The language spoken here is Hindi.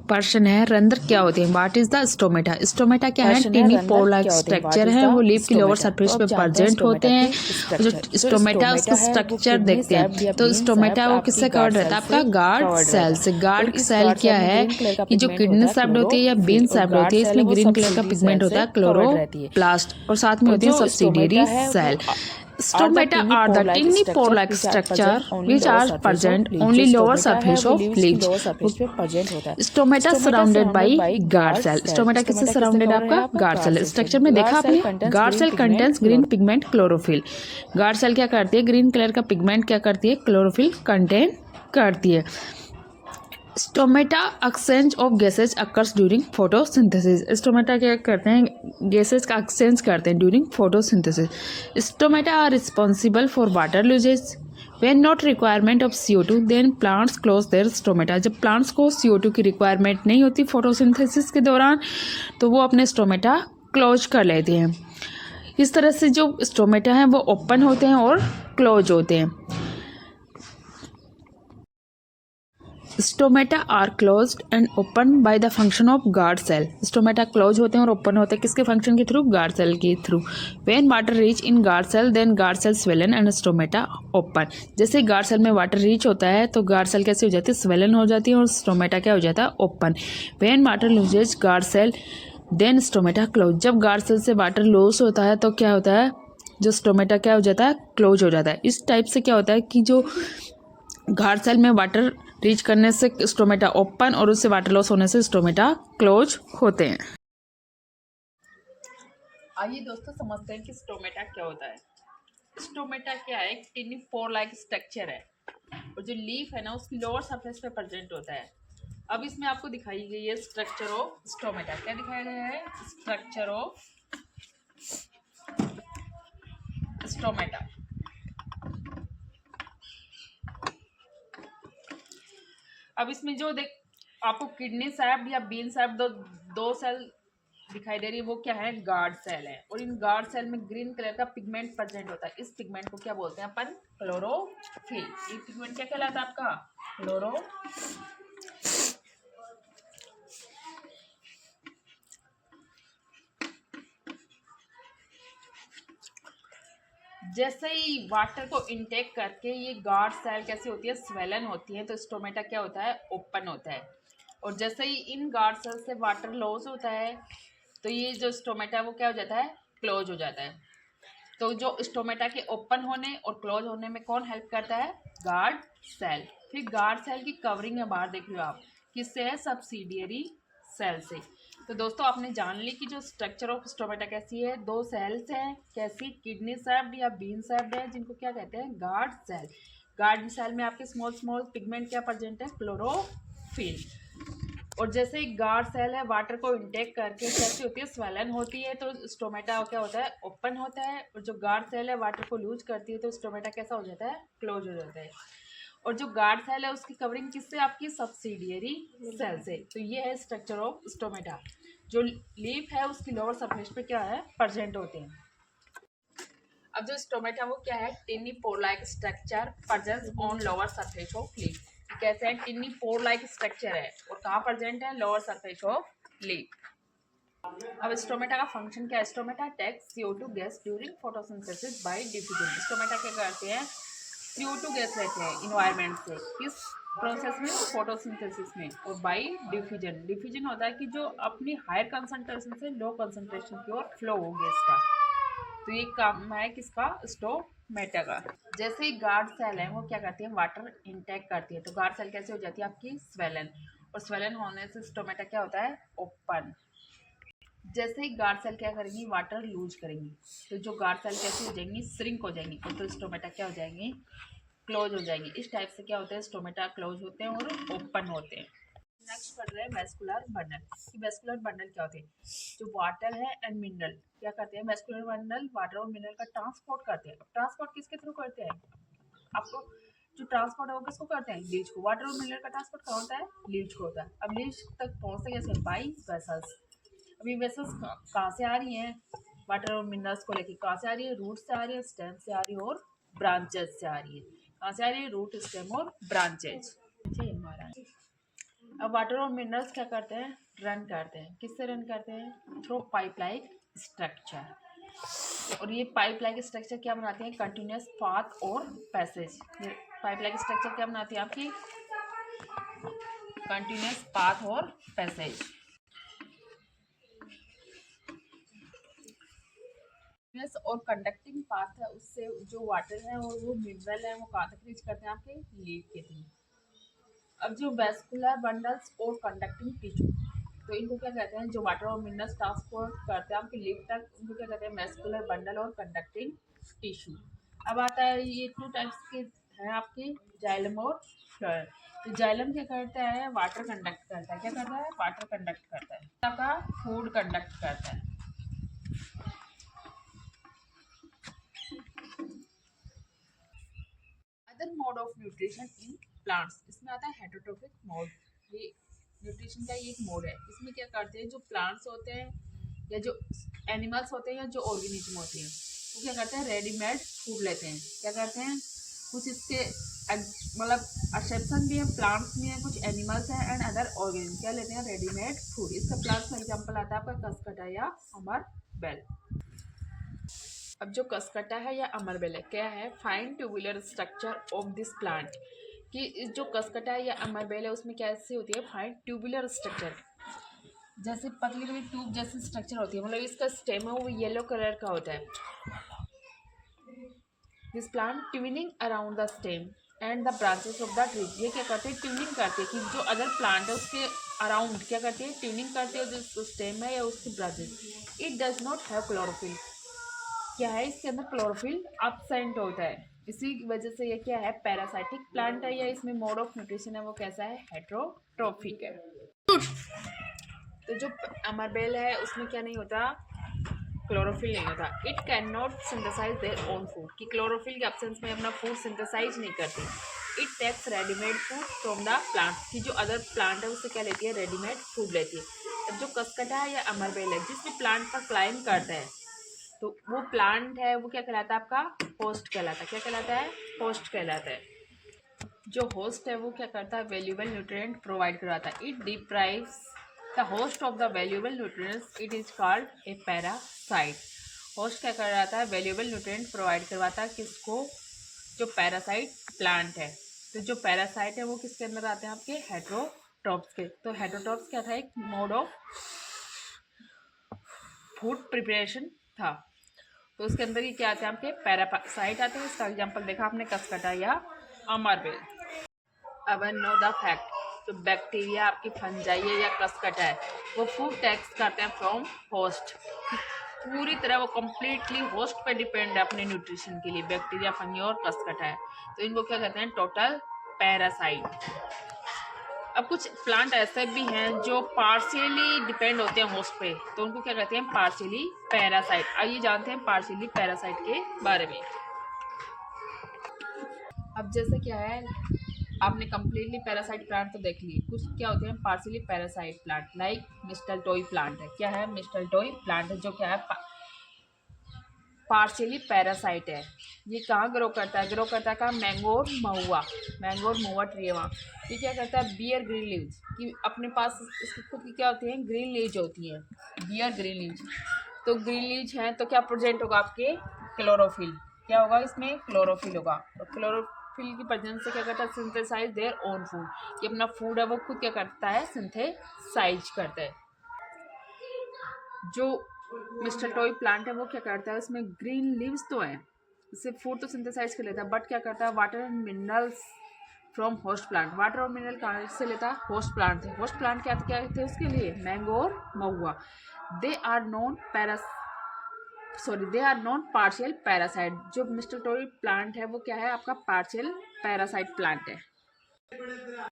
पर्सन है रंध्र क्या होते हैं, what is the stomata. Stomata क्या है, टिनी पोर लाइक स्ट्रक्चर है, वो लीफ की लोअर सरफेस पे प्रेजेंट होते हैं। जो स्टोमेटा उसका स्ट्रक्चर देखते हैं तो स्टोमेटा वो किससे कवर्ड रहता है, आपका गार्ड सेल से। गार्ड सेल क्या है कि जो किडनी सेप्ड होती है या बीन सेप्ड होती है, इसमें ग्रीन कलर का पिगमेंट होता है क्लोरोप्लास्ट, और साथ में होती है subsidiary cell. Stomata are the tiny pore-like structure which are present only lower surface of leaves. Stomata surrounded by guard cell. Stomata किससे surrounded है आपका, guard cell। स्ट्रक्चर में देखा आपने, guard cell contains green pigment chlorophyll। guard cell क्या करती है, ग्रीन कलर का पिगमेंट क्या करती है, क्लोरोफिल कंटेन करती है। Stomata exchange of gases occurs during photosynthesis. Stomata क्या करते हैं, गैसेज का एक्सचेंज करते हैं during photosynthesis. Stomata are responsible for water losses when not requirement of CO2 then plants close their stomata. जब प्लांट्स को CO2 की रिक्वायरमेंट नहीं होती फोटोसिंथेसिस के दौरान तो वो अपने स्टोमेटा क्लोज कर लेते हैं। इस तरह से जो स्टोमेटा हैं वो ओपन होते हैं और क्लोज होते हैं। Stomata are closed and open by the function of guard cell. Stomata close होते हैं और ओपन होते हैं किसके फंक्शन के थ्रू, गार्ड सेल के through. When water reach in guard cell then guard cell swollen and stomata open. जैसे गार्ड सेल में वाटर रीच होता है तो गार्ड सेल कैसे हो जाती है, स्वेलन हो जाती है, और स्टोमेटा क्या हो जाता है, open. When water losses guard cell then stomata close. जब गार्ड सेल से वाटर लॉस होता है तो क्या होता है, जो स्टोमेटा क्या हो जाता है, क्लोज हो जाता है। इस टाइप से क्या होता है कि जो गार्ड सेल में वाटर रीच करने से स्टोमेटा ओपन और उससे वाटर लॉस होने से स्टोमेटा क्लोज होते हैं। आइए दोस्तों समझते हैं कि स्टोमेटा क्या होता है। स्टोमेटा क्या है, एक टिनी पोर लाइक स्ट्रक्चर है और जो लीफ है ना उसकी लोअर सरफेस पे प्रेजेंट होता है। अब इसमें आपको दिखाई गई है स्ट्रक्चर ऑफ स्टोमेटा। क्या दिखाया गया है, स्ट्रक्चर ऑफ स्टोमेटा। अब इसमें जो देख आपको किडनी सैप्ड या बीन सैप्ड दो सेल दिखाई दे रही है, वो क्या है, गार्ड सेल है। और इन गार्ड सेल में ग्रीन कलर का पिगमेंट प्रेजेंट होता है। इस पिगमेंट को क्या बोलते हैं अपन, क्लोरोफिल। ये पिगमेंट क्या कहलाता है आपका, क्लोरो। जैसे ही वाटर को इनटेक करके ये गार्ड सेल कैसी होती है, स्वेलन होती है, तो स्टोमेटा क्या होता है, ओपन होता है। और जैसे ही इन गार्ड सेल से वाटर लॉस होता है तो ये जो स्टोमेटा है वो क्या हो जाता है, क्लोज हो जाता है। तो जो स्टोमेटा के ओपन होने और क्लोज होने में कौन हेल्प करता है, गार्ड सेल। फिर गार्ड सेल की कवरिंग है बाहर देख लो आप, किससे है, सब्सिडियरी सेल से। तो दोस्तों आपने जान ली कि जो स्ट्रक्चर ऑफ स्टोमेटा कैसी है, दो सेल्स हैं, कैसी, किडनी सेप्ड या बीन सेप्ड है, जिनको क्या कहते हैं, गार्ड सेल। गार्ड सेल में आपके स्मॉल स्मॉल पिगमेंट क्या प्रेजेंट है, क्लोरोफिल। और जैसे ही गार्ड सेल है वाटर को इनटेक करके कैसी होती है, स्वेलन होती है, तो स्टोमेटा क्या होता है, ओपन होता है। और जो गार्ड सेल है वाटर को लूज करती है तो स्टोमेटा कैसा हो जाता है, क्लोज हो जाता है। और जो गार्ड सेल है उसकी कवरिंग किससे, आपकी सब्सिडियरी सेल से। तो ये है स्ट्रक्चर ऑफ स्टोमेटा। जो लीफ है उसकी लोअर सरफेस पे क्या है, प्रेजेंट होते हैं। अब जो स्टोमेटा वो क्या है, tiny pore like structure present on lower surface of leaf. कैसे है, टिनी पोर लाइक स्ट्रक्चर है और कहाँ प्रेजेंट है, लोअर सरफेस ऑफ लीफ। अब स्टोमेटा का फंक्शन क्या है, stomata takes CO2 gas during photosynthesis by diffusion. Stomata क्या करते हैं, CO2 गैस लेते हैं इन्वायरमेंट से, किस प्रोसेस में, फोटोसिंथेसिस में, और बाय डिफ्यूजन। डिफ्यूजन होता है कि जो अपनी हायर कंसंट्रेशन से लो कंसंट्रेशन की ओर फ्लो हो गैस का। तो ये काम है किसका, स्टोमेटा का। जैसे ही गार्ड सेल है वो क्या करती है, वाटर इनटेक करती है, तो गार्ड सेल कैसे हो जाती है आपकी, स्वेलन। और स्वेलन होने से स्टोमेटा क्या होता है, ओपन। जैसे ही गार्ड सेल क्या करेंगी, वाटर लूज करेंगी, तो जो गार्ड सेल कैसे हो जाएंगी, श्रिंक हो जाएंगी, और तो स्टोमेटा क्या हो जाएंगी, क्लोज हो जाएंगी। इस टाइप से क्या होता है, स्टोमेटा क्लोज होते हैं और ओपन होते हैं। नेक्स्ट पढ़ रहे हैं वेस्कुलर बंडल। वेस्कुलर बंडल क्या होते हैं, जो वाटर है एंड मिनरल क्या करते हैं, वेस्कुलर बंडल वाटर और मिनरल का ट्रांसपोर्ट करते हैं। अब ट्रांसपोर्ट किसके थ्रू करते हैं, आपको जो ट्रांसपोर्ट है वो किसको करते हैं, लीच को। वाटर और मिनरल का ट्रांसपोर्ट कहाँ होता है, लीच को होता है। अब लीच तक पहुँचते कैसे, बाई वेसल्स। अभी वेसल्स कहाँ से आ रही हैं, वाटर और मिनरल्स को लेके कहाँ से आ रही है, रूट से आ रही है, स्टेम से आ रही है और ब्रांचेज से आ रही है। कहाँ से आ रही है, रूट, स्टेम और ब्रांचेज। अब वाटर और मिनरल्स क्या करते हैं, रन करते हैं। किससे रन करते हैं? Through pipe like structure. और ये पाइप लाइक स्ट्रक्चर क्या बनाते हैं? कंटिन्यूस पाथ और पैसेज। ये पाइप लाइक स्ट्रक्चर क्या बनाती है? आपकी कंटिन्यूस पाथ और पैसेज। और कंडक्टिंग पाथ है, उससे जो वाटर है और वो मिनरल है वो कहाँ तक रीच करते हैं? आपके लीफ के थ्रू। अब जो वेस्कुलर बंडल्स और कंडक्टिंग टिश्यू, तो इनको क्या कहते हैं? जो वाटर और मिनरल्स ट्रांसपोर्ट करते हैं आपके लीफ तक, उनको क्या कहते हैं? वेस्कुलर बंडल और कंडक्टिंग टिश्यू। अब आता है ये 2 टाइप्स के हैं आपके, जाइलम और फ्लोएम। तो जाइलम क्या करता है? वाटर कंडक्ट करता है। क्या करता है? वाटर कंडक्ट करता है। आपका फूड कंडक्ट करता है। Other mode of nutrition in plants, इसमें आता है हेटरोट्रोफिक मोड। ये न्यूट्रिशन का एक मोड है। इसमें क्या करते हैं? जो प्लांट्स होते हैं या जो एनिमल्स होते हैं या जो ऑर्गेनिज्म होते हैं, वो क्या करते हैं? रेडीमेड फूड लेते हैं। क्या करते हैं? कुछ इसके मतलब एक्सेप्शन भी है, प्लांट्स भी हैं, कुछ एनिमल्स हैं एंड अदर ऑर्गेनिज्म क्या लेते हैं? Readymade food. इसका प्लांट्स का एग्जाम्पल आता है आपका कसकटा या अमर बेल। अब जो कसकटा है या अमरबेल है, क्या है? Fine tubular structure of this plant. कि जो कसकटा है या अमरबेल है उसमें कैसे होती है? फाइन ट्यूबुलर स्ट्रक्चर, जैसे पतली पतली ट्यूब जैसी स्ट्रक्चर होती है। मतलब इसका स्टेम है वो येलो कलर का होता है। This plant tuning around the stem and the branches of the tree. ये क्या करते हैं? ट्यूनिंग करते हैं कि जो अदर प्लांट है उसके अराउंड क्या करते हैं? ट्यूनिंग करते हैं जो स्टेम है या उसकी branches. It does not have chlorophyll. क्या है? इसके अंदर क्लोरोफिल एब्सेंट होता है। इसी वजह से ये क्या है? पैरासाइटिक प्लांट है या इसमें मोड ऑफ न्यूट्रिशन है वो कैसा है? हेट्रोट्रोफिक है। तो जो अमरबेल है उसमें क्या नहीं होता? क्लोरोफिल नहीं होता। It can not synthesize their own food, कि क्लोरोफिल के एब्सेंस में अपना फूड सिंथेसाइज नहीं करती। It takes readymade food from the plant, की जो अदर प्लांट है उससे क्या लेती है? रेडीमेड फूड लेती है। अब जो कसकटा है या अमरबेल है जिस भी प्लांट पर क्लाइंब करता है, तो वो प्लांट है वो क्या कहलाता है? आपका होस्ट कहलाता है। क्या कहलाता है? होस्ट कहलाता है। जो होस्ट है वो क्या करता है? वैल्यूएबल न्यूट्रिएंट प्रोवाइड करवाता है। It deprives the host of the valuable nutrients, it is called a parasite. Host क्या करवाता है? वैल्यूएबल न्यूट्रिएंट प्रोवाइड करवाता है। किसको? जो पैरासाइट प्लांट है। तो जो पैरासाइट है वो किसके अंदर आते हैं? आपके हेट्रोट्रॉप्स के। तो हेट्रोट्रॉप्स क्या था? एक मोड ऑफ फूड प्रिपरेशन था। तो उसके अंदर ही क्या आते हैं? आपके पैरासाइट आते हैं। इसका एग्जांपल देखा आपने कसकटा या अमरबेल। अब नो द फैक्ट, जो बैक्टीरिया आपकी फंजाई है या कसकटा है वो फूड टैक्स करते हैं फ्रॉम होस्ट। पूरी तरह वो कम्प्लीटली होस्ट पे डिपेंड है अपने न्यूट्रिशन के लिए। बैक्टीरिया, फंगी और कसकटा है, तो इनको क्या कहते हैं? Total parasite. अब कुछ प्लांट ऐसे भी हैं जो पार्शियली डिपेंड होते हैं होस्ट पे, तो उनको क्या कहते हैं? Partially parasite. आइए जानते हैं पार्शियली पैरासाइट के बारे में। अब जैसे क्या है, आपने कम्प्लीटली पैरासाइट प्लांट तो देख लिए, कुछ क्या होते हैं partially parasite plant, like mistletoe plant है। क्या है? मिस्टलटोई प्लांट है जो क्या है? पार्शियली पैरासाइट है। ये कहाँ ग्रो करता है? ग्रो करता है कहाँ? मैंगोर महुआ, मैंगोर महुआ ट्री है वहाँ। ये क्या करता है? बियर ग्रीन लीव्स, कि अपने पास इसकी खुद की क्या होती है? ग्रीन लीव्स होती हैं, बियर ग्रीन लीव्स। तो ग्रीन लीव्स हैं तो क्या प्रेजेंट होगा? आपके क्लोरोफिल। क्या होगा इसमें? क्लोरोफिल होगा। तो क्लोरोफिल की प्रेजेंस से क्या करता है? सिंथेसाइज देयर ओन फूड, कि अपना फूड है वो खुद क्या करता है? सिंथेसाइज करता है। जो मिस्टलटोई प्लांट है वो क्या करता है? उसमें ग्रीन लीव्स तो है, इससे फूड तो सिंथेसाइज कर लेता है, बट क्या करता है? Water and minerals from host plant. Water और मिनरल कहाँ से लेता है? होस्ट प्लांट थे। होस्ट प्लांट क्या थे उसके लिए? मैंगो और महुआ। They are non partial parasite. जो मिस्टलटोई प्लांट है वो क्या है? आपका पार्शियल पैरासाइट प्लांट है।